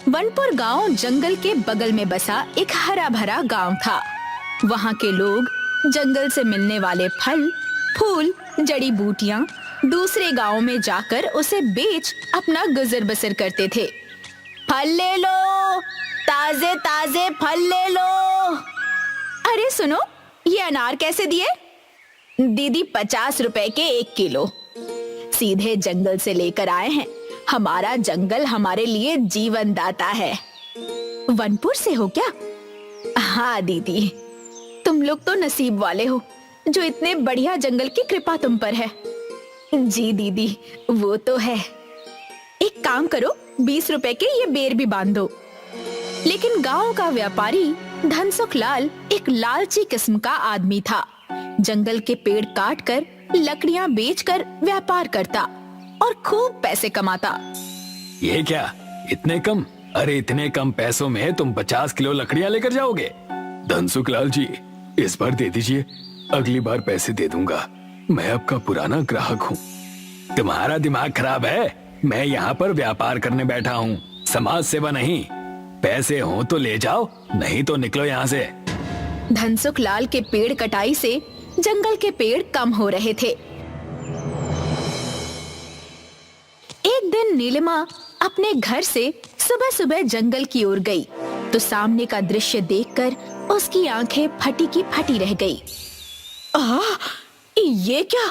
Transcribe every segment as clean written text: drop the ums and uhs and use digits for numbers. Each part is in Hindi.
वनपुर गांव जंगल के बगल में बसा एक हरा भरा गांव था। वहां के लोग जंगल से मिलने वाले फल, फूल, जड़ी बूटियां दूसरे गांव में जाकर उसे बेच अपना गुजर बसर करते थे। फल ले लो, ताजे ताजे फल ले लो। अरे सुनो, ये अनार कैसे दिए? दीदी 50 रुपए के 1 किलो। सीधे जंगल से लेकर आए हैं। हमारा जंगल हमारे लिए जीवन दाता है। वनपुर से हो क्या? हाँ दीदी, तुम लोग तो नसीब वाले हो जो इतने बढ़िया जंगल की कृपा तुम पर है। जी दीदी, वो तो है। एक काम करो, 20 रुपए के ये बेर भी बांध दो। लेकिन गांव का व्यापारी धनसुख लाल एक लालची किस्म का आदमी था। जंगल के पेड़ काटकर लकड़ियां बेचकर व्यापार करता और खूब पैसे कमाता। ये क्या, इतने कम? अरे इतने कम पैसों में तुम 50 किलो लकड़ियां लेकर जाओगे? धनसुख लाल जी, इस बार दे दीजिए, अगली बार पैसे दे दूंगा। मैं आपका पुराना ग्राहक हूँ। तुम्हारा दिमाग खराब है? मैं यहाँ पर व्यापार करने बैठा हूँ, समाज सेवा नहीं। पैसे हो तो ले जाओ, नहीं तो निकलो यहाँ से। धनसुख लाल के पेड़ कटाई से जंगल के पेड़ कम हो रहे थे। एक दिन नीलिमा अपने घर से सुबह सुबह जंगल की ओर गई तो सामने का दृश्य देखकर उसकी आंखें फटी की फटी रह गई। ये क्या?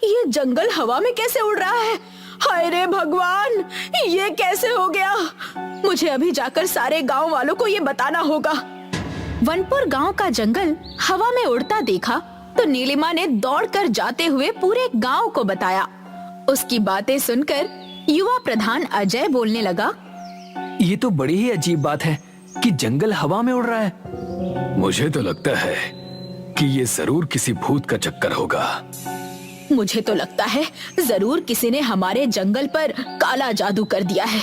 ये जंगल हवा में कैसे उड़ रहा है? हाय रे भगवान, ये कैसे हो गया? मुझे अभी जाकर सारे गांव वालों को ये बताना होगा। वनपुर गांव का जंगल हवा में उड़ता देखा तो नीलिमा ने दौड़कर जाते हुए पूरे गांव को बताया। उसकी बातें सुनकर युवा प्रधान अजय बोलने लगा, ये तो बड़ी ही अजीब बात है कि जंगल हवा में उड़ रहा है। मुझे तो लगता है कि ये जरूर किसी भूत का चक्कर होगा। मुझे तो लगता है जरूर किसी ने हमारे जंगल पर काला जादू कर दिया है।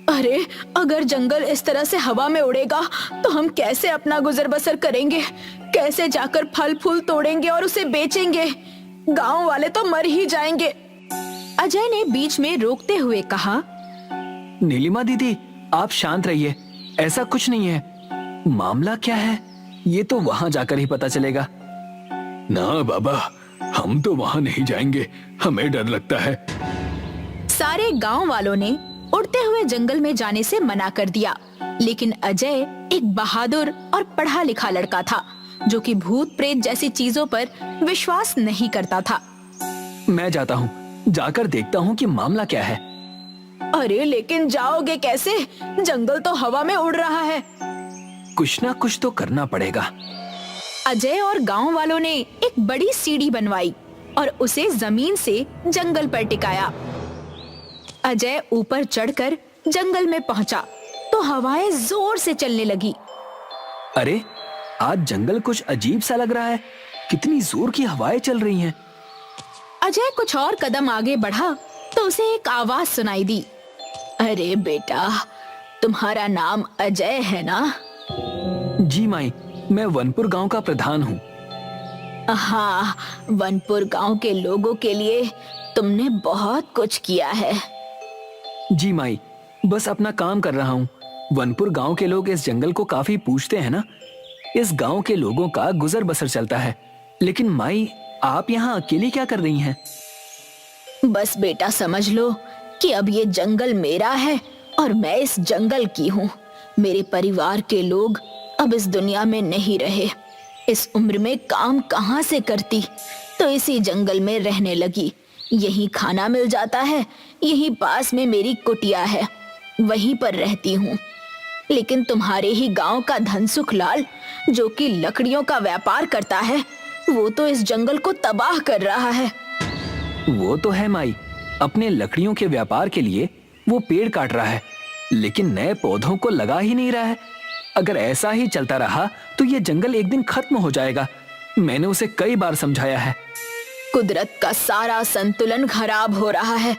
अरे अगर जंगल इस तरह से हवा में उड़ेगा तो हम कैसे अपना गुजर बसर करेंगे? कैसे जाकर फल फूल तोड़ेंगे और उसे बेचेंगे? गांव वाले तो मर ही जाएंगे। अजय ने बीच में रोकते हुए कहा, नीलिमा दीदी, आप शांत रहिए, ऐसा कुछ नहीं है। मामला क्या है ये तो वहां जाकर ही पता चलेगा। ना बाबा, हम तो वहां नहीं जाएंगे, हमें डर लगता है। सारे गांव वालों ने उड़ते हुए जंगल में जाने से मना कर दिया, लेकिन अजय एक बहादुर और पढ़ा लिखा लड़का था जो कि भूत प्रेत जैसी चीजों पर विश्वास नहीं करता था। मैं जाता हूँ, जाकर देखता हूँ कि मामला क्या है। अरे लेकिन जाओगे कैसे? जंगल तो हवा में उड़ रहा है। कुछ ना कुछ तो करना पड़ेगा। अजय और गांव वालों ने एक बड़ी सीढ़ी बनवाई और उसे जमीन से जंगल पर टिकाया। अजय ऊपर चढ़कर जंगल में पहुंचा तो हवाएं जोर से चलने लगी। अरे आज जंगल कुछ अजीब सा लग रहा है, कितनी जोर की हवाएं चल रही हैं। अजय कुछ और कदम आगे बढ़ा तो उसे एक आवाज सुनाई दी। अरे बेटा, तुम्हारा नाम अजय है ना? जी माई, मैं वनपुर गांव का प्रधान हूँ। हाँ, वनपुर गांव के लोगों के लिए तुमने बहुत कुछ किया है। जी माई, बस अपना काम कर रहा हूँ। वनपुर गांव के लोग इस जंगल को काफी पूछते हैं ना, इस गांव के लोगों का गुजर बसर चलता है। लेकिन माई, आप यहाँ अकेली क्या कर रही हैं? बस बेटा समझ लो कि अब ये जंगल मेरा है और मैं इस जंगल की हूँ। मेरे परिवार के लोग अब इस दुनिया में नहीं रहे। इस उम्र में काम कहाँ से करती, तो इसी जंगल में रहने लगी। यहीं खाना मिल जाता है, यहीं पास में मेरी कुटिया है, वहीं पर रहती हूँ। लेकिन तुम्हारे ही गांव का धनसुख लाल, जो कि लकड़ियों का व्यापार करता है, वो तो इस जंगल को तबाह कर रहा है। वो तो है माई, अपने लकड़ियों के व्यापार के लिए वो पेड़ काट रहा है, लेकिन नए पौधों को लगा ही नहीं रहा है। अगर ऐसा ही चलता रहा तो ये जंगल एक दिन खत्म हो जाएगा। मैंने उसे कई बार समझाया है। कुदरत का सारा संतुलन खराब हो रहा है।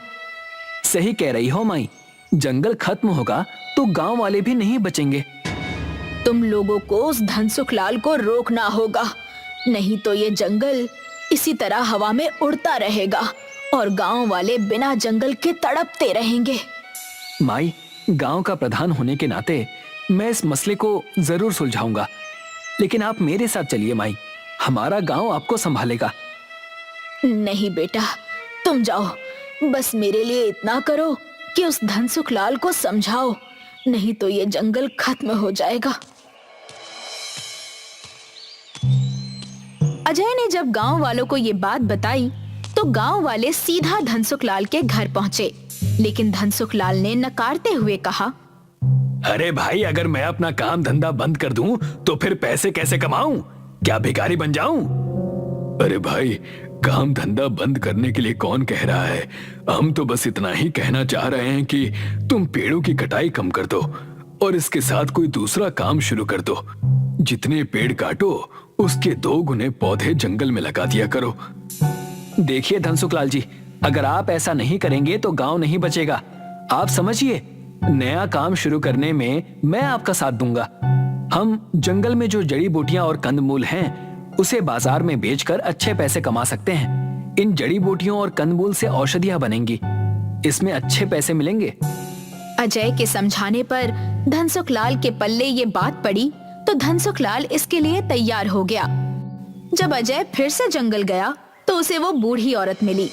सही कह रही हो माई, जंगल खत्म होगा तो गांव वाले भी नहीं बचेंगे। तुम लोगों को उस धनसुख लाल को रोकना होगा, नहीं तो ये जंगल इसी तरह हवा में उड़ता रहेगा और गांव वाले बिना जंगल के तड़पते रहेंगे। माई, गांव का प्रधान होने के नाते मैं इस मसले को जरूर सुलझाऊंगा, लेकिन आप मेरे साथ चलिए माई, हमारा गांव आपको संभालेगा। नहीं बेटा, तुम जाओ, बस मेरे लिए इतना करो कि उस धनसुख लाल को समझाओ, नहीं तो ये जंगल खत्म हो जाएगा। अजय ने जब गांव वालों को ये बात बताई तो गांव वाले सीधा धनसुख लाल के घर पहुंचे, लेकिन धनसुख लाल ने नकारते हुए कहा, अरे भाई, अगर मैं अपना काम धंधा बंद कर दूं तो फिर पैसे कैसे कमाऊं? क्या भिखारी बन जाऊं? अरे भाई, काम धंधा बंद करने के लिए कौन कह रहा है? हम तो बस इतना ही कहना चाह रहे हैं कि तुम पेड़ों की कटाई कम कर दो और इसके साथ कोई दूसरा काम शुरू कर दो। जितने पेड़ काटो उसके 2 गुने पौधे जंगल में लगा दिया करो। देखिए धनसुख लाल जी, अगर आप ऐसा नहीं करेंगे तो गांव नहीं बचेगा। आप समझिए, नया काम शुरू करने में मैं आपका साथ दूंगा। हम जंगल में जो जड़ी बूटियां और कंदमूल हैं उसे बाजार में बेचकर अच्छे पैसे कमा सकते हैं। इन जड़ी बूटियों और कंदमूल से औषधियां बनेंगी, इसमें अच्छे पैसे मिलेंगे। अजय के समझाने पर धनसुख लाल के पल्ले ये बात पड़ी तो धनसुख लाल इसके लिए तैयार हो गया। जब अजय फिर से जंगल गया तो उसे वो बूढ़ी औरत मिली।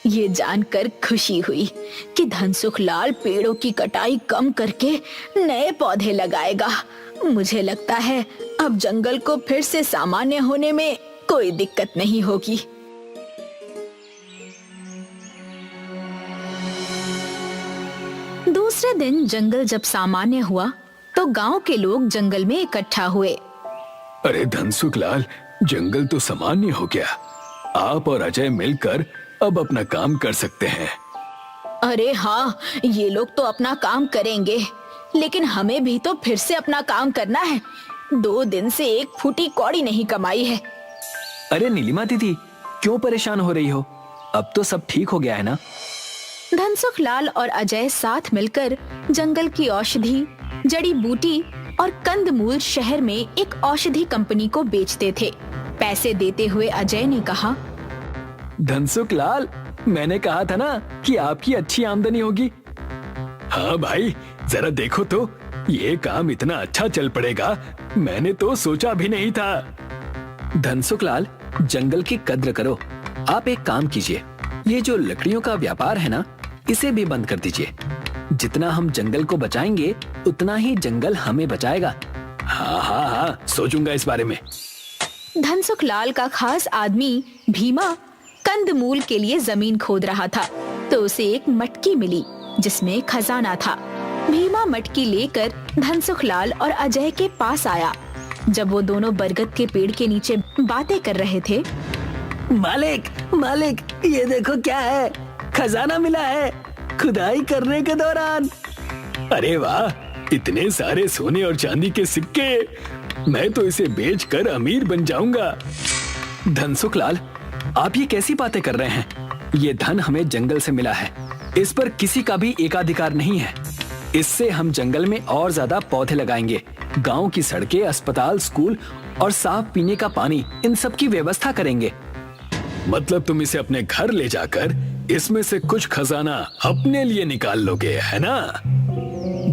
ये जानकर खुशी हुई कि धनसुख लाल पेड़ों की कटाई कम करके नए पौधे लगाएगा। मुझे लगता है अब जंगल को फिर से सामान्य होने में कोई दिक्कत नहीं होगी। दूसरे दिन जंगल जब सामान्य हुआ तो गांव के लोग जंगल में इकट्ठा हुए। अरे धनसुख लाल, जंगल तो सामान्य हो गया। आप और अजय मिलकर अब अपना काम कर सकते हैं। अरे हाँ, ये लोग तो अपना काम करेंगे, लेकिन हमें भी तो फिर से अपना काम करना है। 2 दिन से एक फूटी कौड़ी नहीं कमाई है। अरे नीलिमा दीदी, क्यों परेशान हो रही हो? अब तो सब ठीक हो गया है ना? धनसुख लाल और अजय साथ मिलकर जंगल की औषधि, जड़ी बूटी और कंदमूल शहर में एक औषधि कंपनी को बेचते थे। पैसे देते हुए अजय ने कहा, धनसुख लाल, मैंने कहा था ना कि आपकी अच्छी आमदनी होगी। हाँ भाई, जरा देखो तो, ये काम इतना अच्छा चल पड़ेगा, मैंने तो सोचा भी नहीं था। धनसुख लाल, जंगल की कद्र करो। आप एक काम कीजिए, ये जो लकड़ियों का व्यापार है ना, इसे भी बंद कर दीजिए। जितना हम जंगल को बचाएंगे उतना ही जंगल हमें बचाएगा। हाँ हाँ हाँ, सोचूंगा इस बारे में। धनसुख लाल का खास आदमी भीमा कंदमूल के लिए जमीन खोद रहा था तो उसे एक मटकी मिली जिसमें खजाना था। भीमा मटकी लेकर धनसुख लाल और अजय के पास आया। जब वो दोनों बरगद के पेड़ के नीचे बातें कर रहे थे, मालिक, मालिक, ये देखो क्या है, खजाना मिला है खुदाई करने के दौरान। अरे वाह, इतने सारे सोने और चांदी के सिक्के, मैं तो इसे बेचकर अमीर बन जाऊंगा। धनसुख लाल, आप ये कैसी बातें कर रहे हैं? ये धन हमें जंगल से मिला है, इस पर किसी का भी एकाधिकार नहीं है। इससे हम जंगल में और ज्यादा पौधे लगाएंगे, गांव की सड़कें, अस्पताल, स्कूल और साफ पीने का पानी, इन सब की व्यवस्था करेंगे। मतलब तुम इसे अपने घर ले जाकर इसमें से कुछ खजाना अपने लिए निकाल लोगे, है ना?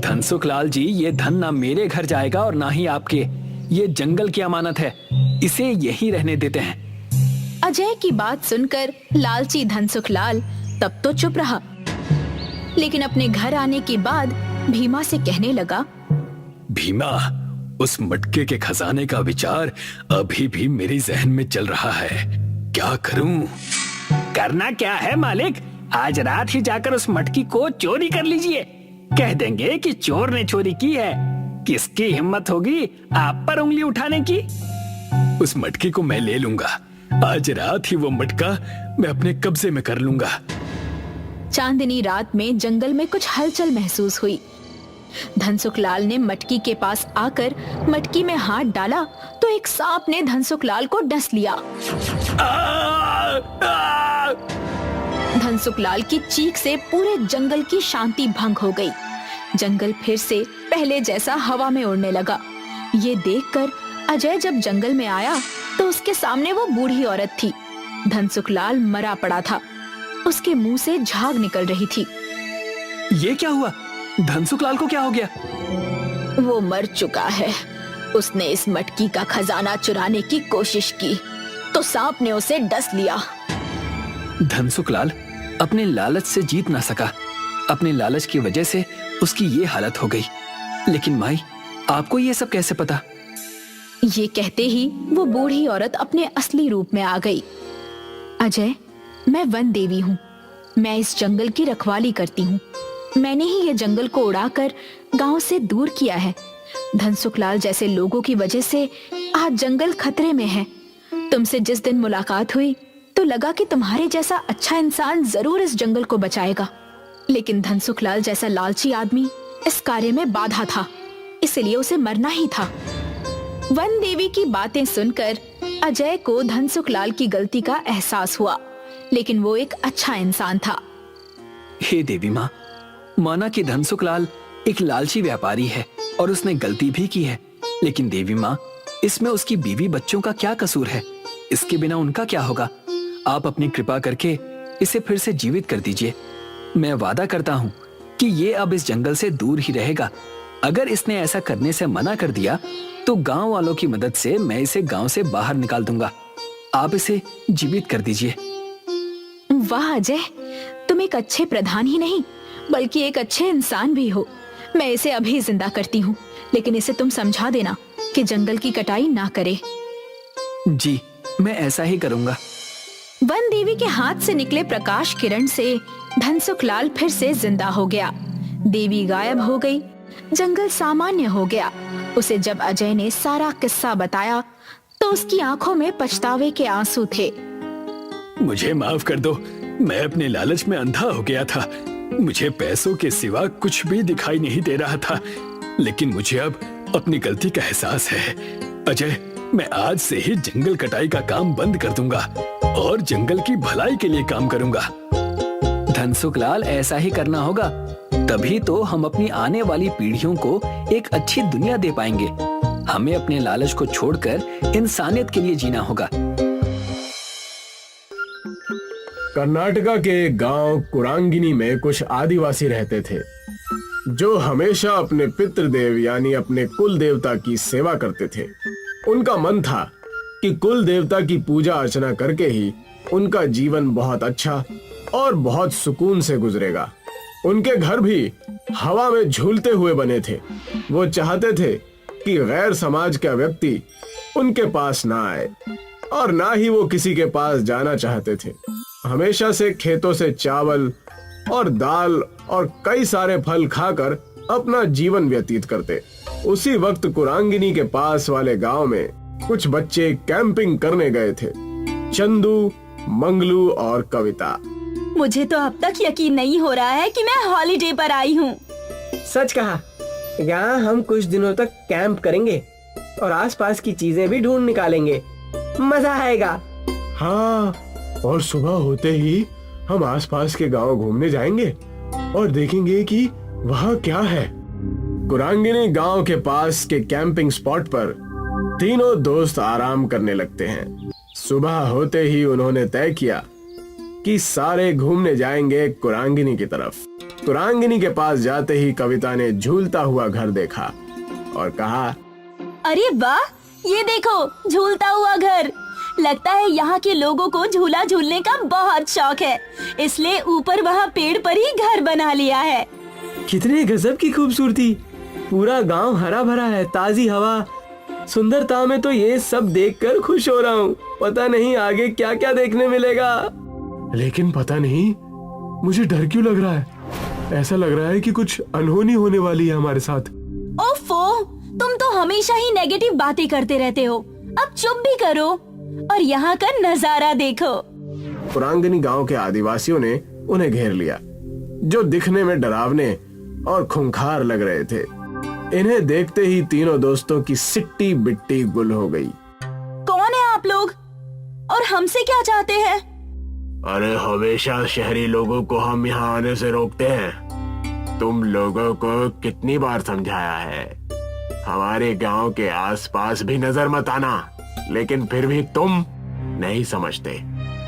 धनसुख लाल जी, ये धन ना मेरे घर जाएगा और ना ही आपके। ये जंगल की अमानत है, इसे यहीं रहने देते हैं। अजय की बात सुनकर लालची धनसुख लाल तब तो चुप रहा, लेकिन अपने घर आने के बाद भीमा से कहने लगा, भीमा, उस मटके के खजाने का विचार अभी भी मेरी जहन में चल रहा है। क्या करूं? करना क्या है मालिक, आज रात ही जाकर उस मटकी को चोरी कर लीजिए। कह देंगे कि चोर ने चोरी की है। किसकी हिम्मत होगी आप पर उंगली उठाने की? उस मटकी को मैं ले लूंगा। आज रात ही वो मटका मैं अपने कब्जे में कर लूंगा। चांदनी रात में जंगल में कुछ हलचल महसूस हुई। धनसुख लाल ने मटकी के पास आकर मटकी में हाथ डाला तो एक सांप ने धनसुख लाल को डस लिया। धनसुख लाल की चीख से पूरे जंगल की शांति भंग हो गई। जंगल फिर से पहले जैसा हवा में उड़ने लगा। ये देखकर अजय जब जंगल में आया तो उसके सामने वो बूढ़ी औरत थी। धनसुख लाल मरा पड़ा था, उसके मुंह से झाग निकल रही थी। ये क्या हुआ? धनसुखलाल को क्या हो गया? वो मर चुका है। उसने इस मटकी का खजाना चुराने की कोशिश की तो सांप ने उसे डस लिया। धनसुखलाल अपने लालच से जीत ना सका। अपने लालच की वजह से उसकी ये हालत हो गई। लेकिन माई, आपको ये सब कैसे पता? ये कहते ही वो बूढ़ी औरत अपने असली रूप में आ गई। अजय, मैं वन देवी हूँ। मैं इस जंगल की रखवाली करती हूँ। मैंने ही ये जंगल को उड़ाकर गांव से दूर किया है। धनसुखलाल जैसे लोगों की वजह से आज जंगल खतरे में है। तुमसे जिस दिन मुलाकात हुई तो लगा कि तुम्हारे जैसा अच्छा इंसान जरूर इस जंगल को बचाएगा, लेकिन धनसुखलाल जैसा लालची आदमी इस कार्य में बाधा था, इसलिए उसे मरना ही था। वन देवी की बातें सुनकर अजय को धनसुखलाल की गलती का एहसास हुआ, लेकिन वो एक अच्छा इंसान था। हे देवी माँ, माना कि धनसुखलाल एक लालची व्यापारी है और उसने गलती भी की है, लेकिन देवी माँ, इसमें उसकी बीवी बच्चों का क्या कसूर है? इसके बिना उनका क्या होगा? आप अपनी कृपा करके इसे फिर से जीवित कर दीजिए। मैं वादा करता हूँ कि ये अब इस जंगल से दूर ही रहेगा। अगर इसने ऐसा करने से मना कर दिया तो गांव वालों की मदद से मैं इसे गांव से बाहर निकाल दूंगा। आप इसे जीवित कर दीजिए। वाह अजय, तुम एक अच्छे प्रधान ही नहीं बल्कि एक अच्छे इंसान भी हो। मैं इसे अभी जिंदा करती हूँ, लेकिन इसे तुम समझा देना कि जंगल की कटाई ना करे। जी, मैं ऐसा ही करूंगा। वन देवी के हाथ से निकले प्रकाश किरण से धनसुखलाल फिर से जिंदा हो गया। देवी गायब हो गई। जंगल सामान्य हो गया। उसे जब अजय ने सारा किस्सा बताया तो उसकी आंखों में पछतावे के आंसू थे। मुझे माफ कर दो, मैं अपने लालच में अंधा हो गया था। मुझे पैसों के सिवा कुछ भी दिखाई नहीं दे रहा था, लेकिन मुझे अब अपनी गलती का एहसास है। अजय, मैं आज से ही जंगल कटाई का काम बंद कर दूंगा और जंगल की भलाई के लिए काम करूंगा। धनसुखलाल, ऐसा ही करना होगा, तभी तो हम अपनी आने वाली पीढ़ियों को एक अच्छी दुनिया दे पाएंगे। हमें अपने लालच को छोड़कर इंसानियत के लिए जीना होगा। कर्नाटका के गांव कुरांगिनी में कुछ आदिवासी रहते थे जो हमेशा अपने पितृदेव यानी अपने कुल देवता की सेवा करते थे। उनका मन था कि कुल देवता की पूजा अर्चना करके ही उनका जीवन बहुत अच्छा और बहुत सुकून से गुजरेगा। उनके घर भी हवा में झूलते हुए बने थे। वो चाहते थे कि गैर समाज का व्यक्ति उनके पास ना आए और ना ही वो किसी के पास जाना चाहते थे। हमेशा से खेतों से चावल और दाल और कई सारे फल खाकर अपना जीवन व्यतीत करते। उसी वक्त कुरांगिनी के पास वाले गांव में कुछ बच्चे कैंपिंग करने गए थे। चंदू, मंगलू और कविता। मुझे तो अब तक यकीन नहीं हो रहा है कि मैं हॉलिडे पर आई हूँ। सच कहा। यहाँ हम कुछ दिनों तक कैंप करेंगे और आसपास की चीजें भी ढूंढ निकालेंगे। मजा आएगा। हाँ, और सुबह होते ही हम आसपास के गांव घूमने जाएंगे और देखेंगे कि वहाँ क्या है। कुरांगिनी गांव के पास के कैंपिंग स्पॉट पर तीनों दोस्त आराम करने लगते हैं। सुबह होते ही उन्होंने तय किया कि सारे घूमने जाएंगे कुरांगिनी की तरफ। कुरांगिनी के पास जाते ही कविता ने झूलता हुआ घर देखा और कहा, अरे वाह, ये देखो झूलता हुआ घर। लगता है यहाँ के लोगों को झूला झूलने का बहुत शौक है, इसलिए ऊपर वहाँ पेड़ पर ही घर बना लिया है। कितने गजब की खूबसूरती। पूरा गांव हरा भरा है, ताजी हवा, सुंदरता में तो ये सब देखकर खुश हो रहा हूँ। पता नहीं आगे क्या क्या देखने मिलेगा। लेकिन पता नहीं मुझे डर क्यों लग रहा है। ऐसा लग रहा है कि कुछ अनहोनी होने वाली है हमारे साथ। ओफो, तुम तो हमेशा ही नेगेटिव बातें करते रहते हो। अब चुप भी करो और यहाँ का नजारा देखो। कुरांगिनी गांव के आदिवासियों ने उन्हें घेर लिया, जो दिखने में डरावने और खूंखार लग रहे थे। इन्हें देखते ही तीनों दोस्तों की सिट्टी बिट्टी गुल हो गई। कौन है आप लोग और हमसे क्या चाहते हैं? अरे, हमेशा शहरी लोगों को हम यहाँ आने से रोकते हैं। तुम लोगों को कितनी बार समझाया है, हमारे गांव के आसपास भी नजर मत आना, लेकिन फिर भी तुम नहीं समझते।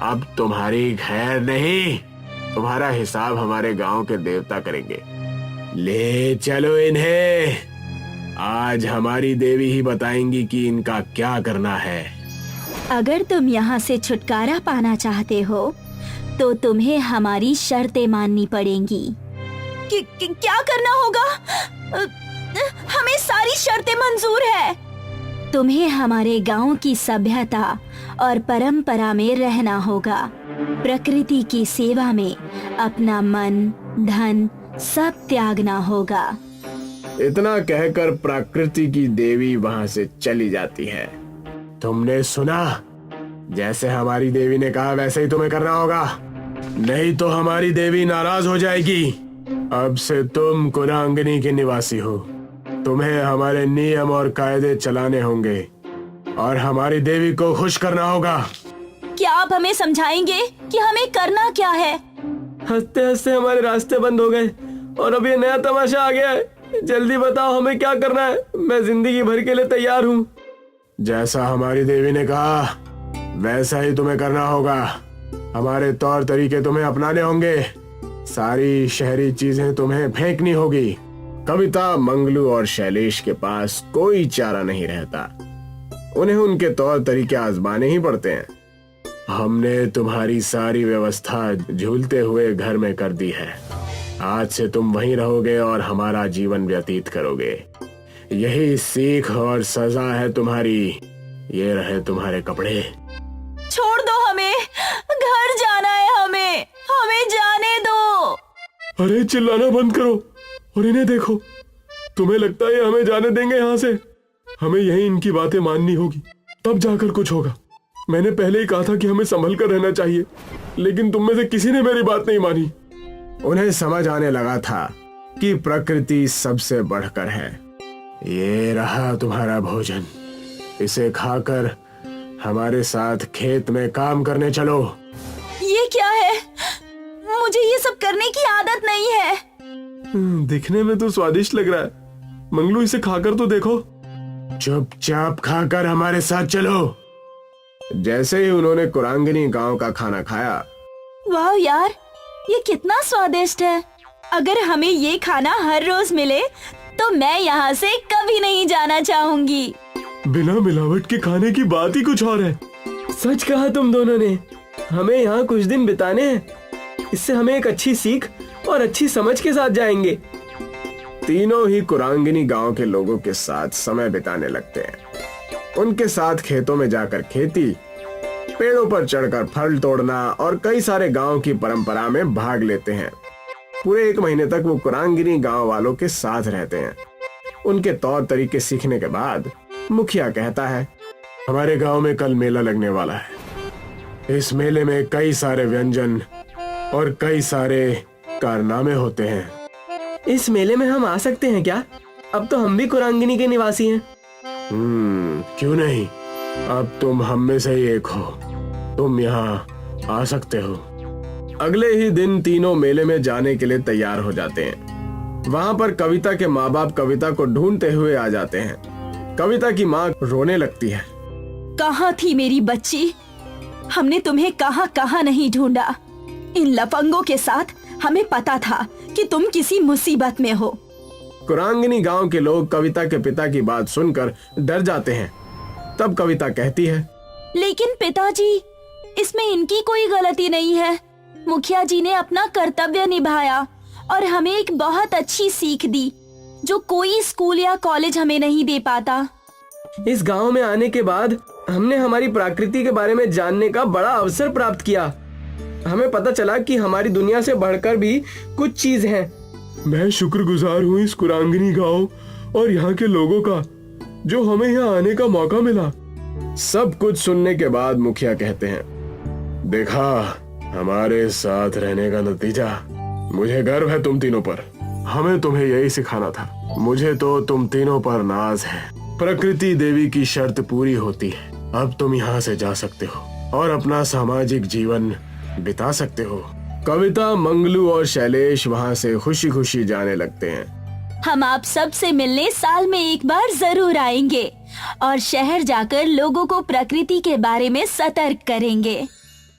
अब तुम्हारी खैर नहीं, तुम्हारा हिसाब हमारे गांव के देवता करेंगे। ले चलो इन्हें। आज हमारी देवी ही बताएंगी कि इनका क्या करना है। अगर तुम यहाँ से छुटकारा पाना चाहते हो तो तुम्हें हमारी शर्तें माननी पड़ेंगी। क्या करना होगा? हमें सारी शर्तें मंजूर है। तुम्हें हमारे गांव की सभ्यता और परंपरा में रहना होगा। प्रकृति की सेवा में अपना मन, धन सब त्यागना होगा। इतना कहकर प्रकृति की देवी वहां से चली जाती है। तुमने सुना? जैसे हमारी देवी ने कहा वैसे ही तुम्हें करना होगा, नहीं तो हमारी देवी नाराज हो जाएगी। अब से तुम कुरांगिनी के निवासी हो। तुम्हें हमारे नियम और कायदे चलाने होंगे और हमारी देवी को खुश करना होगा। क्या आप हमें समझाएंगे कि हमें करना क्या है? हंसते हंसते हमारे रास्ते बंद हो गए और अब ये नया तमाशा आ गया है। जल्दी बताओ हमें क्या करना है। मैं जिंदगी भर के लिए तैयार हूँ। जैसा हमारी देवी ने कहा वैसा ही तुम्हें करना होगा। हमारे तौर तरीके तुम्हें अपनाने होंगे। सारी शहरी चीजें तुम्हें फेंकनी होगी। कविता, मंगलू और शैलेश के पास कोई चारा नहीं रहता। उन्हें उनके तौर तरीके आजमाने ही पड़ते हैं। हमने तुम्हारी सारी व्यवस्था झूलते हुए घर में कर दी है। आज से तुम वहीं रहोगे और हमारा जीवन व्यतीत करोगे। यही सीख और सजा है तुम्हारी। ये रहे तुम्हारे कपड़े। छोड़ दो हमें, घर जाना है हमें जाने दो। अरे चिल्लाना बंद करो और इन्हें देखो। तुम्हें लगता है हमें जाने देंगे यहाँ से? हमें यही इनकी बातें माननी होगी, तब जाकर कुछ होगा। मैंने पहले ही कहा था कि हमें संभल कर रहना चाहिए, लेकिन तुम में से किसी ने मेरी बात नहीं मानी। उन्हें समझ आने लगा था कि प्रकृति सबसे बढ़कर है। ये रहा तुम्हारा भोजन। इसे खाकर हमारे साथ खेत में काम करने चलो। ये क्या है? मुझे ये सब करने की आदत नहीं है। दिखने में तो स्वादिष्ट लग रहा है। मंगलू, इसे खाकर तो देखो। चुपचाप खाकर हमारे साथ चलो। जैसे ही उन्होंने कुरांगिनी गांव का खाना खाया, वाह यार, ये कितना स्वादिष्ट है। अगर हमें ये खाना हर रोज मिले तो मैं यहाँ से कभी नहीं जाना चाहूंगी। बिना मिलावट के खाने की बात ही कुछ और है। सच कहा तुम दोनों ने। हमें यहाँ कुछ दिन बिताने हैं। इससे हमें एक अच्छी सीख और अच्छी समझ के साथ जाएंगे। तीनों ही कुरांगिनी गांव के लोगों के साथ समय बिताने लगते हैं। उनके साथ खेतों में जाकर खेती, पेड़ों पर चढ़कर फल तोड़ना और कई सारे गांव की परंपरा में भाग लेते हैं। पूरे 1 महीने तक वो कुरांगिनी गांव वालों के साथ रहते हैं। उनके तौर तरीके सीखने के बाद मुखिया कहता है, हमारे गांव में कल मेला लगने वाला है। इस मेले में कई सारे व्यंजन और कई सारे कारनामे होते हैं। इस मेले में हम आ सकते हैं क्या? अब तो हम भी कुरांगिनी के निवासी हैं। क्यों नहीं? अब तुम हम में से ही एक हो। तुम यहाँ आ सकते हो। अगले ही दिन तीनों मेले में जाने के लिए तैयार हो जाते हैं। वहाँ पर कविता के माँ बाप कविता को ढूंढते हुए आ जाते हैं। कविता की माँ रोने लगती है। कहाँ थी मेरी बच्ची? हमने तुम्हें कहाँ कहाँ नहीं ढूंढा। इन लफंगों के साथ हमें पता था कि तुम किसी मुसीबत में हो। कुरांगिनी गांव के लोग कविता के पिता की बात सुनकर डर जाते हैं। तब कविता कहती है, लेकिन पिताजी, इसमें इनकी कोई गलती नहीं है। मुखिया जी ने अपना कर्तव्य निभाया और हमें एक बहुत अच्छी सीख दी जो कोई स्कूल या कॉलेज हमें नहीं दे पाता। इस गांव में आने के बाद हमने हमारी प्रकृति के बारे में जानने का बड़ा अवसर प्राप्त किया। हमें पता चला कि हमारी दुनिया से बढ़कर भी कुछ चीज है। मैं शुक्रगुजार हूँ इस कुरांगिनी गांव और यहाँ के लोगों का जो हमें यहाँ आने का मौका मिला। सब कुछ सुनने के बाद मुखिया कहते हैं, देखा हमारे साथ रहने का नतीजा। मुझे गर्व है तुम तीनों पर। हमें तुम्हें यही सिखाना था। मुझे तो तुम तीनों पर नाज है। प्रकृति देवी की शर्त पूरी होती है। अब तुम यहाँ से जा सकते हो और अपना सामाजिक जीवन बिता सकते हो। कविता, मंगलू और शैलेश वहाँ से खुशी खुशी जाने लगते हैं। हम आप सब से मिलने साल में एक बार जरूर आएंगे और शहर जाकर लोगों को प्रकृति के बारे में सतर्क करेंगे।